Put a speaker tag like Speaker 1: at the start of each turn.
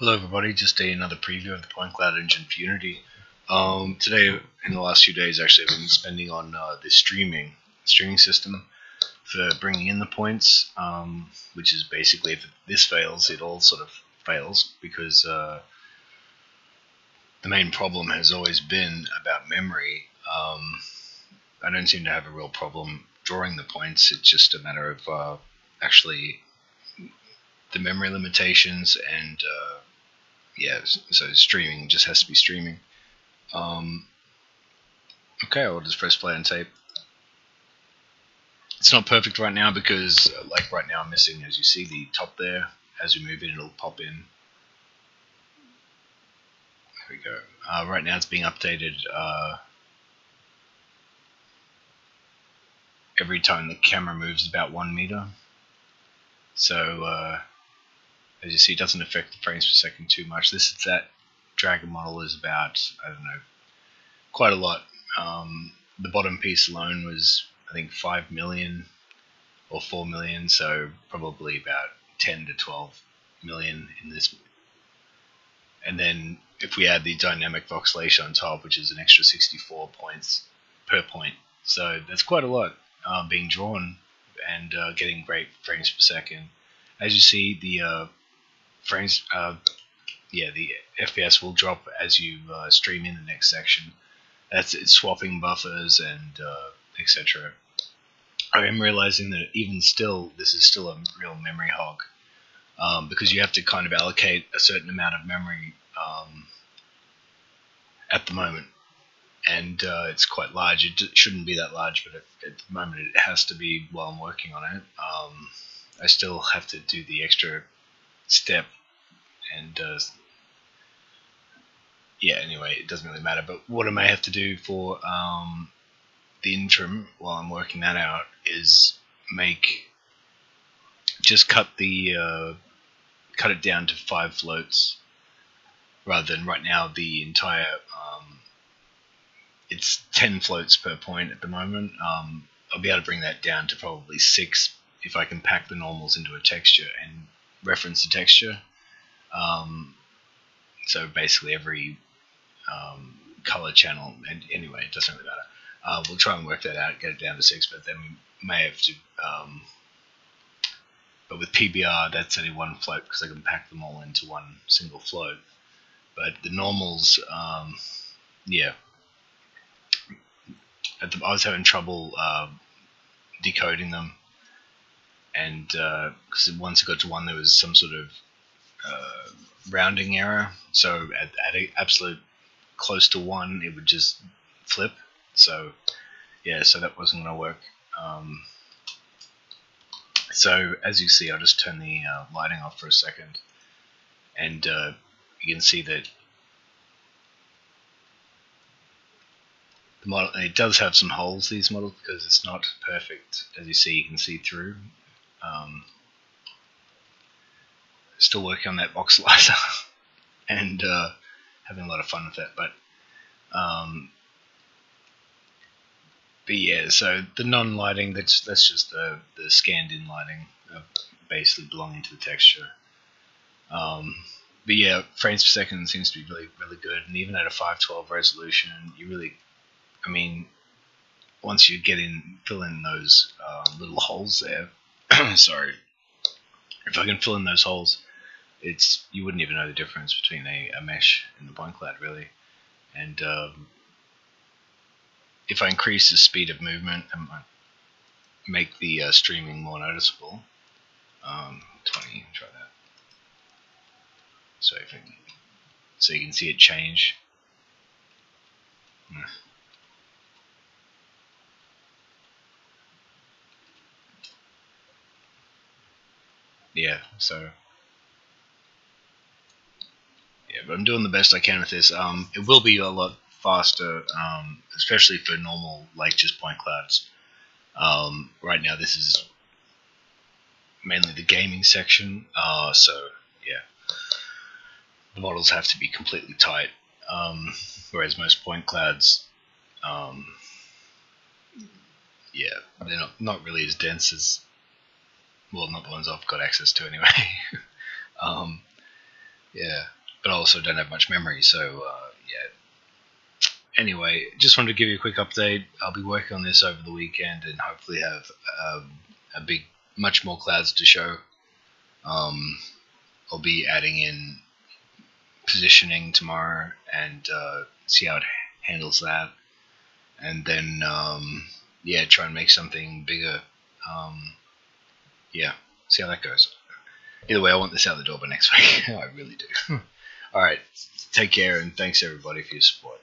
Speaker 1: Hello everybody, just another preview of the point cloud engine for Unity. Today, in the last few days, actually, I've been spending on the streaming system for bringing in the points, which is basically if this fails, it all sort of fails, because the main problem has always been about memory. I don't seem to have a real problem drawing the points. It's just a matter of actually the memory limitations and yeah, so streaming just has to be streaming. Okay, I'll just press play and tape. It's not perfect right now because, like right now, I'm missing, as you see, the top there. As we move in, it'll pop in. There we go. Right now, it's being updated every time the camera moves about 1 meter. So, as you see, it doesn't affect the frames per second too much. That dragon model is about, I don't know, quite a lot. The bottom piece alone was, I think, 5 million or 4 million, so probably about 10 to 12 million in this. And then if we add the dynamic voxelation on top, which is an extra 64 points per point, so that's quite a lot being drawn and getting great frames per second. As you see, the frames, the FPS will drop as you stream in the next section. It's swapping buffers and etc. I am realizing that even still, this is still a real memory hog because you have to kind of allocate a certain amount of memory at the moment, and it's quite large. It shouldn't be that large, but at the moment it has to be while I'm working on it. I still have to do the extra step, and yeah, anyway, it doesn't really matter. But what I may have to do for the interim while I'm working that out is just cut it down to 5 floats rather than right now the entire it's 10 floats per point at the moment. I'll be able to bring that down to probably 6 if I can pack the normals into a texture and reference the texture. So basically every color channel, and anyway, it doesn't really matter. We'll try and work that out, get it down to 6, but then we may have to. But with PBR, that's only 1 float because I can pack them all into one single float. But the normals, yeah. I was having trouble decoding them, and because once it got to 1, there was some sort of rounding error. So at absolute close to 1, it would just flip. So yeah, so that wasn't going to work. So as you see, I'll just turn the lighting off for a second, and you can see that the model, it does have some holes, these models, because it's not perfect. As you see, you can see through. Still working on that voxelizer and having a lot of fun with that. But yeah, so the non-lighting, that's just the scanned-in lighting, basically belonging to the texture. But yeah, frames per second seems to be really, really good, and even at a 512 resolution, you really, I mean, once you fill in those little holes there, sorry, if I can fill in those holes, you wouldn't even know the difference between a mesh and the point cloud, really. And if I increase the speed of movement, I might make the streaming more noticeable. 20, try that. So so you can see it change. Yeah, so yeah, but I'm doing the best I can with this. It will be a lot faster, especially for normal, like just point clouds. Right now, this is mainly the gaming section, so yeah, the models have to be completely tight. Whereas most point clouds, yeah, they're not really as dense as, well, not the ones I've got access to anyway. Yeah, but I also don't have much memory, so yeah. Anyway, just wanted to give you a quick update. I'll be working on this over the weekend and hopefully have much more clouds to show. I'll be adding in positioning tomorrow and see how it handles that, and then yeah, try and make something bigger. Yeah, see how that goes. Either way, I want this out the door by next week. I really do. All right, take care and thanks everybody for your support.